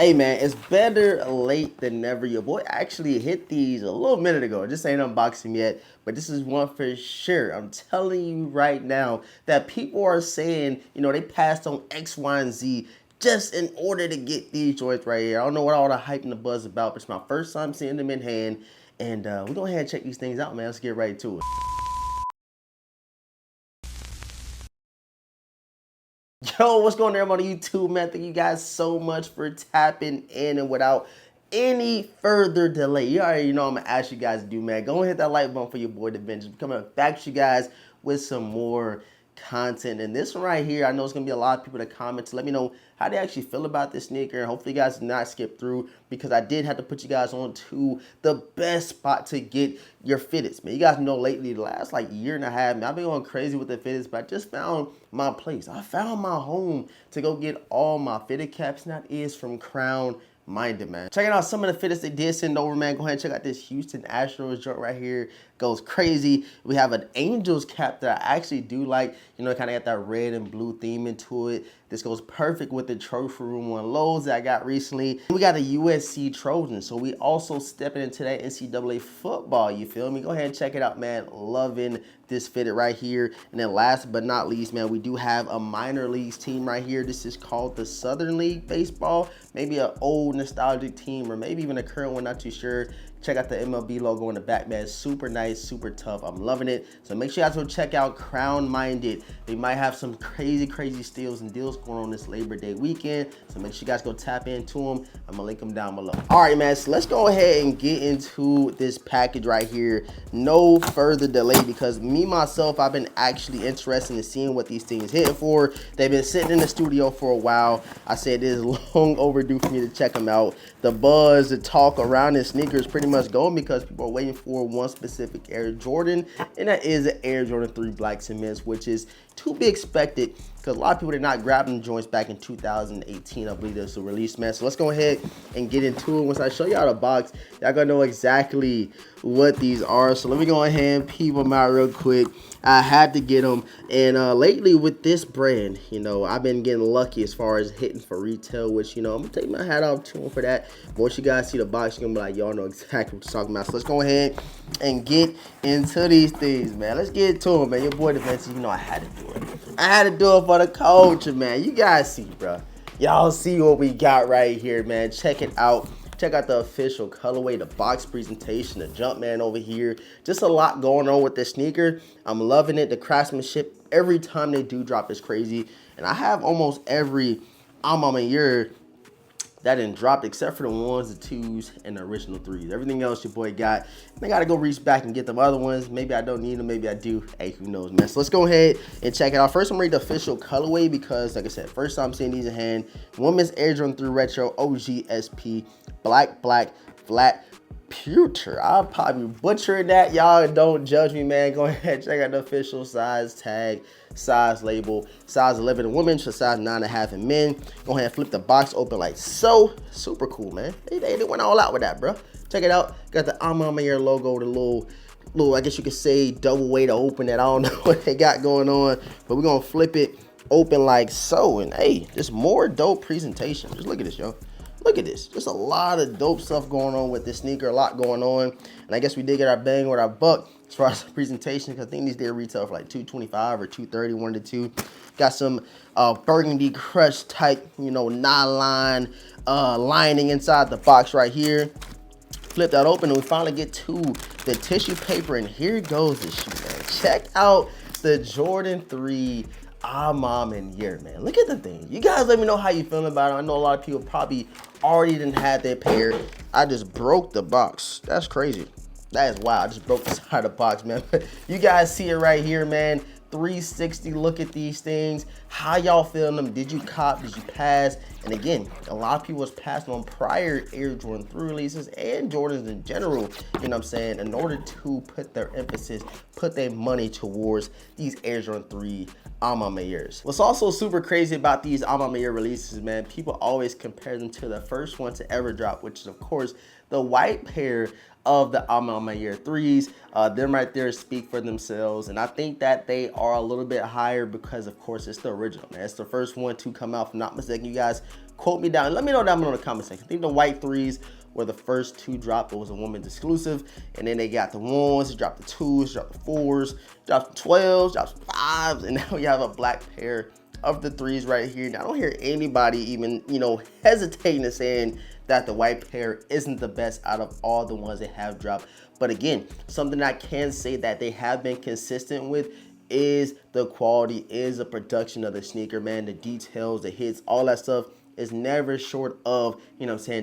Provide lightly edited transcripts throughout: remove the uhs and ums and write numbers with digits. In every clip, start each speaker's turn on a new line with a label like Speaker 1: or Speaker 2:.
Speaker 1: Hey man, it's better late than never. Your boy actually hit these a little minute ago. Just ain't unboxing yet, but this is one for sure. I'm telling you right now that people are saying, they passed on X, Y, and Z just in order to get these joints right here. I don't know what all the hype and the buzz about, but it's my first time seeing them in hand. And we're going ahead and check these things out, man. Let's get right to it. Yo, what's going on everybody on YouTube, man? Thank you guys so much for tapping in, and without any further delay, you already know I'm gonna ask you guys to do, man. Go and hit that like button for your boy DeVintage. Coming back to you guys with some more content. And this one right here, I know it's gonna be a lot of people that comment to let me know how they actually feel about this sneaker. And hopefully you guys did not skip through, because I did have to put you guys on to the best spot to get your fitteds, man. You guys know lately, the last like year and a half, man, I've been going crazy with the fitteds, but I just found my place. I found my home to go get all my fitted caps, and that is from Crown Minded, man. Checking out some of the fitteds they did send over, man. Go ahead and check out this Houston Astros joint right here. Goes crazy. We have an Angels cap that I actually do like. It kind of got that red and blue theme into it. This goes perfect with the Trophy Room 1 lows that I got recently. We got a USC Trojan, so we also stepping into that NCAA football, you feel me? Go ahead and check it out, man. Loving this fitted right here. And then last but not least, man, we do have a minor leagues team right here. This is called the Southern League Baseball. Maybe an old nostalgic team, or maybe even a current one, not too sure. Check out the MLB logo in the back, man. Super nice, super tough. I'm loving it. So make sure you guys go check out Crown Minded. They might have some crazy steals and deals going on this Labor Day weekend. So make sure you guys go tap into them. I'm gonna link them down below. All right, man. So let's go ahead and get into this package right here. No further delay, because me myself, I've been actually interested in seeing what these things hitting for. They've been sitting in the studio for a while. I said it is long overdue for me to check them out. The buzz, the talk around this sneaker is pretty much going, because people are waiting for one specific Air Jordan, and that is an Air Jordan 3 Black Cements, which is to be expected, because a lot of people did not grab them joints back in 2018. I believe there's a release, man. So let's go ahead and get into it. Once I show y'all the box, y'all gonna know exactly what these are. So let me go ahead and peep them out real quick. I had to get them, and lately with this brand, I've been getting lucky as far as hitting for retail, which, I'm gonna take my hat off to them for that. But once you guys see the box, you're gonna be like, y'all know exactly what I'm talking about. So let's go ahead and get into these things, man. Let's get to them, man. Your boy DeVintage, I had to do it. I had to do it for the culture, man. You guys see, bro. Y'all see what we got right here, man. Check it out. Check out the official colorway, the box presentation, the Jumpman over here. Just a lot going on with this sneaker. I'm loving it. The craftsmanship, every time they do drop, is crazy. And I have almost every Alma year that didn't drop, except for the 1s, the 2s, and the original 3s. Everything else your boy got. And I gotta go reach back and get them other ones. Maybe I don't need them, maybe I do. Hey, who knows, man. So let's go ahead and check it out. First, I'm gonna read the official colorway, because, like I said, first time seeing these in hand. Women's Air Jordan 3 Retro OG SP Black Flat Pewter. I'll probably butcher that. Y'all don't judge me, man. Go ahead and check out the official size tag, size label. Size 11 in women, so size 9.5 in men. Go ahead and flip the box open like so. Super cool, man. They went all out with that, bro. Check it out. Got the Alma logo, the little, I guess you could say, double way to open it. I don't know what they got going on, but we're gonna flip it open like so. And hey, just more dope presentation. Just look at this, yo. Look at this. Just a lot of dope stuff going on with this sneaker. A lot going on. And I guess we did get our bang with our buck as far as the presentation, because I think these did retail for like $225 or $230, one of the two. Got some burgundy crush type, nylon lining inside the box right here. Flip that open, and we finally get to the tissue paper. And here goes the shoe, man. Check out the Jordan 3 mom and year, man. Look at the thing. You guys let me know how you feeling about it. I know a lot of people probably already didn't have their pair. I just broke the box. That's crazy. That is wild. I just broke the side of the box, man. You guys see it right here, man. 360 look at these things. How y'all feeling them? Did you cop? Did you pass? And again, a lot of people was passing on prior Air Jordan 3 releases and Jordans in general, in order to put their emphasis, put their money towards these Air Jordan 3 Alma Mayers. What's also super crazy about these Alma Mayer releases, man, people always compare them to the first one to ever drop, which is of course the white pair of the Alma Mayer 3s. Them right there speak for themselves, and I think that they are a little bit higher because of course it's the original, man. It's the first one to come out, if I'm not mistaken. You guys Quote me down. Let me know down below in the comment section. I think the white 3s were the first to drop. It was a women's exclusive. And then they got the 1s, dropped the 2s, dropped the 4s, dropped the 12s, dropped the 5s. And now we have a black pair of the 3s right here. Now I don't hear anybody even, hesitating to saying that the white pair isn't the best out of all the ones they have dropped. But again, something I can say that they have been consistent with is the quality, is the production of the sneaker, man. The details, the hits, all that stuff is never short of,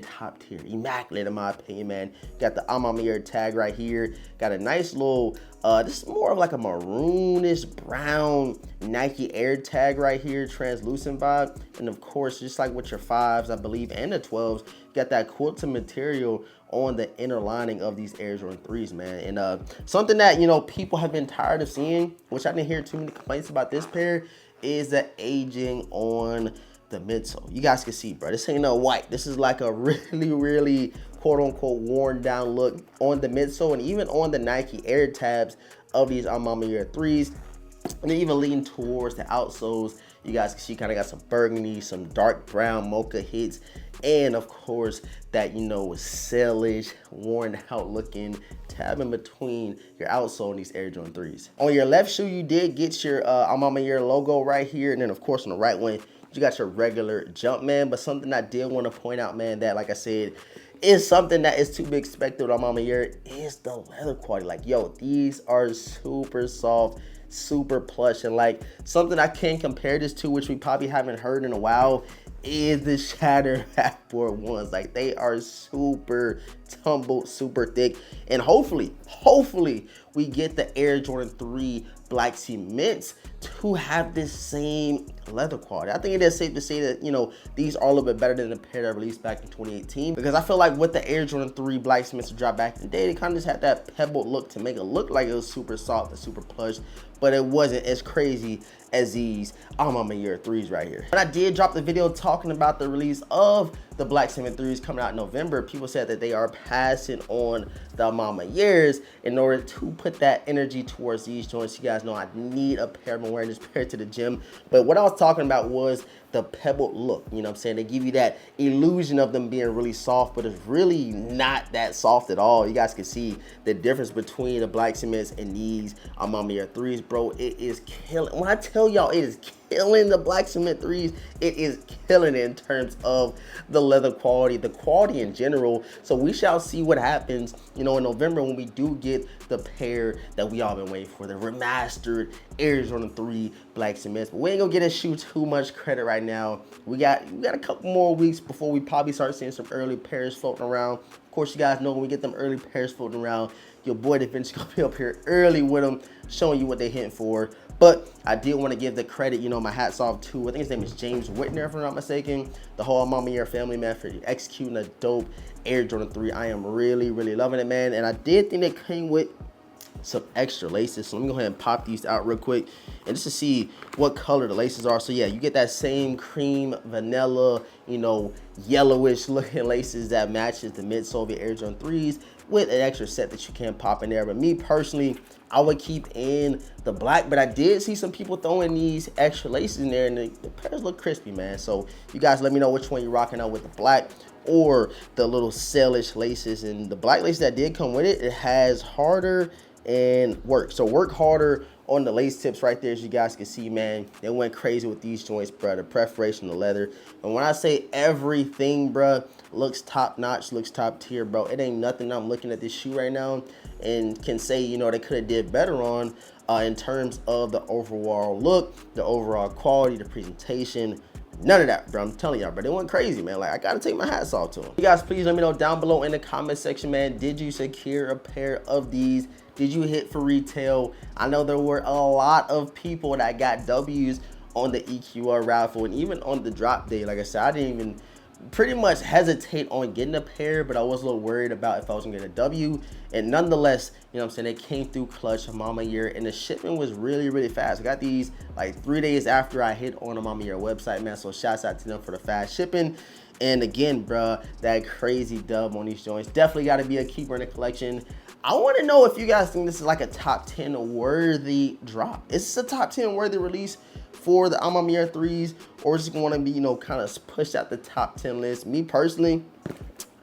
Speaker 1: top tier. Immaculate in my opinion, man. Got the I'm on my ear tag right here. Got a nice little, this is more of like a maroonish brown Nike Air tag right here, translucent vibe. And of course, just like with your 5s, I believe, and the 12s, got that quilted material on the inner lining of these Air Jordan 3s, man. And something that, people have been tired of seeing, which I didn't hear too many complaints about this pair, is the aging on the midsole. You guys can see, bro, this ain't no white. This is like a really quote unquote worn down look on the midsole and even on the Nike Air tabs of these Mama Year 3s. And then even leading towards the outsoles, you guys can see kind of got some burgundy, some dark brown mocha hits, and of course that, sellish, worn out looking tab in between your outsole and these Air Jordan 3s. On your left shoe, you did get your I'm on my ear logo right here, and then of course on the right one, you got your regular jump, man. But something I did want to point out, man, that like I said, is something that is to be expected on Mama Year, is the leather quality. Like, yo, these are super soft, super plush, and like something I can compare this to, which we probably haven't heard in a while, is the Shatter backboard ones. Like, they are super tumbled, super thick, and hopefully we get the Air Jordan 3 black cements to have this same leather quality. I think it is safe to say that, these are a little bit better than the pair that released back in 2018, because I feel like with the Air Jordan 3 black cements to drop back in the day, they kind of just had that pebbled look to make it look like it was super soft and super plush, but it wasn't as crazy as these I'm on my Year 3s right here. When I did drop the video talking about the release of the black cement 3s coming out in November, people said that they are passing on the Mama Years in order to put that energy towards these joints. You guys know I need a pair. I'm wearing this pair to the gym, but what I was talking about was the pebbled look. You know what I'm saying? They give you that illusion of them being really soft, but it's really not that soft at all. You guys can see the difference between the black cements and these Mama Year 3s, bro. It is killing. When I tell y'all it is killing the black cement 3s, it is killing it in terms of the leather quality, the quality in general. So we shall see what happens, in November when we do get the pair that we all been waiting for, the remastered Air Jordan 3 black cements. But we ain't gonna get a shoe too much credit right now. We got a couple more weeks before we probably start seeing some early pairs floating around. Of course, you guys know when we get them early pairs floating around, your boy DeVintage gonna be up here early with them, showing you what they hitting for. But I did want to give the credit, my hats off to, I think his name is James Whitner, if I'm not mistaken, the whole Mama Year family, man, for executing a dope Air Jordan 3. I am really loving it, man. And I did think they came with some extra laces, so let me go ahead and pop these out real quick and just to see what color the laces are. So yeah, you get that same cream vanilla, yellowish looking laces that matches the midsole of the Air Jordan 3s with an extra set that you can pop in there. But me personally, I would keep in the black, but I did see some people throwing these extra laces in there, and the pairs look crispy, man. So you guys let me know which one you're rocking out with, the black or the little sellish laces. And the black lace that did come with it, it has harder and work. So work harder on the lace tips right there, as you guys can see, man. They went crazy with these joints, bro. The preparation, the leather. And when I say everything, bro, looks top notch, looks top tier, bro. It ain't nothing I'm looking at this shoe right now and can say, they could have did better on in terms of the overall look, the overall quality, the presentation. None of that, bro. I'm telling y'all, bro. They went crazy, man. Like, I gotta take my hats off to them. You guys, please let me know down below in the comment section, man. Did you secure a pair of these? Did you hit for retail? I know there were a lot of people that got W's on the EQR raffle and even on the drop day. Like I said, I didn't even pretty much hesitate on getting a pair, but I was a little worried about if I was gonna get a W. And nonetheless, it came through clutch Mama Year, and the shipment was really fast. I got these like 3 days after I hit on the Mama Year website, man. So shouts out to them for the fast shipping. And again, bruh, that crazy dub on these joints. Definitely got to be a keeper in the collection. I want to know if you guys think this is like a top 10 worthy drop. Is this a top 10 worthy release for the Amamiya 3s, or is it going to be, you know, kind of pushed out the top 10 list? Me personally,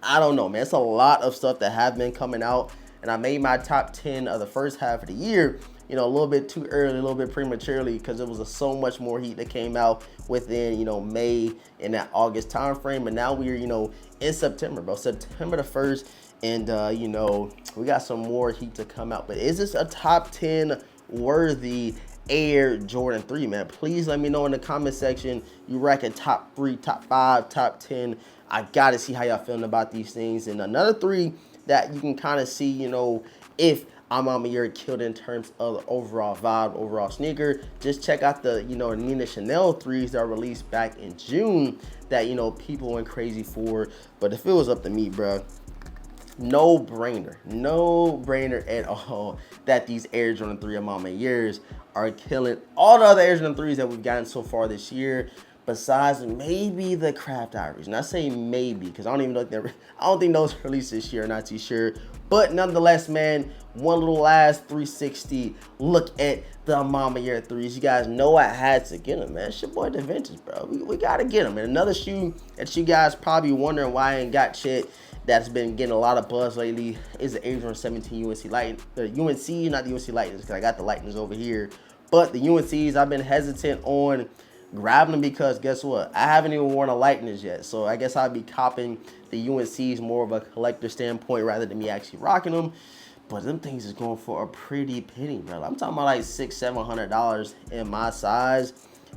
Speaker 1: I don't know, man. It's a lot of stuff that have been coming out, and I made my top 10 of the first half of the year, you know, a little bit too early, a little bit prematurely, because there was so much more heat that came out within, you know, May and that August time frame. But now we're, you know, in September, bro. September the 1st, and, you know, we got some more heat to come out. But is this a top 10 worthy Air Jordan 3, man? Please let me know in the comment section. You reckon top 3, top 5, top 10. I gotta see how y'all feeling about these things. And another 3 that you can kind of see, you know, if Amamiya killed in terms of the overall vibe, overall sneaker. Just check out the, you know, Nina Chanel 3s that are released back in June that, you know, people went crazy for. But if it was up to me, bro, no brainer at all that these Air Jordan 3 Amamiyas are killing all the other Air Jordan 3s that we've gotten so far this year, besides maybe the Craft Ivories. And I say maybe because I don't even know if I don't think those released this year, not too sure. But nonetheless, man, one little last 360 look at the Amamiya 3s. You guys know I had to get them, man. It's your boy DeVintage, bro. We gotta get them. And another shoe that you guys probably wondering why I ain't got shit that's been getting a lot of buzz lately is the Air Jordan 17 UNC Lightning. The UNC, not the UNC Lightnings, because I got the Lightnings over here. But the UNCs, I've been hesitant on grabbing them because guess what? I haven't even worn a Lightnings yet. So I guess I'll be copping the UNCs more of a collector standpoint rather than me actually rocking them. But them things is going for a pretty penny, bro. I'm talking about like $600-700 in my size.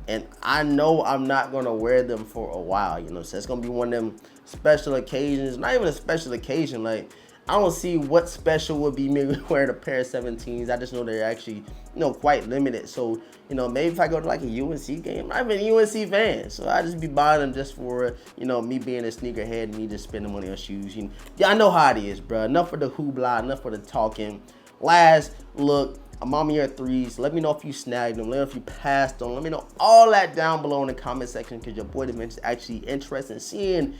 Speaker 1: And I know I'm not going to wear them for a while, you know. So it's going to be one of them special occasions. Not even a special occasion. Like, I don't see what special would be me wearing a pair of 17s. I just know they're actually, you know, quite limited. So, you know, maybe if I go to like a UNC game, I'm an UNC fan. So I just be buying them just for, you know, me being a sneakerhead and me just spending money on shoes. You know, yeah, I know how it is, bro. Enough for the hoopla, enough for the talking. Last look, Amamiya 3s. Let me know if you snagged them. Let me know if you passed them. Let me know all that down below in the comment section because your boy DeVintage is actually interested in seeing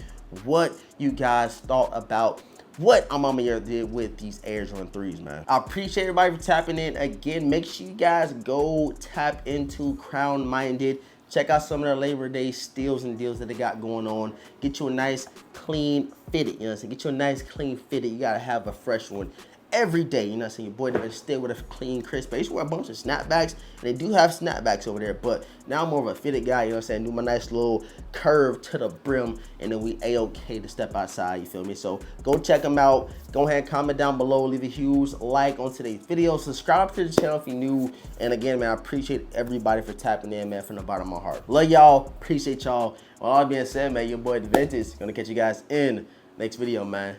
Speaker 1: what you guys thought about what Amamiya did with these Air Jordan 3s, man. I appreciate everybody for tapping in. Again, make sure you guys go tap into Crown Minded. Check out some of their Labor Day steals and deals that they got going on. Get you a nice, clean fitted, you know what I'm saying? Get you a nice, clean fitted. You gotta have a fresh one every day, you know what I'm saying? Your boy DeVintage still with a clean, crisp. I used to wear a bunch of snapbacks, and they do have snapbacks over there, but now I'm more of a fitted guy, you know what I'm saying? Do my nice little curve to the brim, and then we A-okay to step outside, you feel me? So go check them out. Go ahead and comment down below. Leave a huge like on today's video. Subscribe to the channel if you're new. And again, man, I appreciate everybody for tapping in, man, from the bottom of my heart. Love y'all. Appreciate y'all. With all that being said, man, your boy DeVintage is gonna catch you guys in next video, man.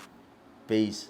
Speaker 1: Peace.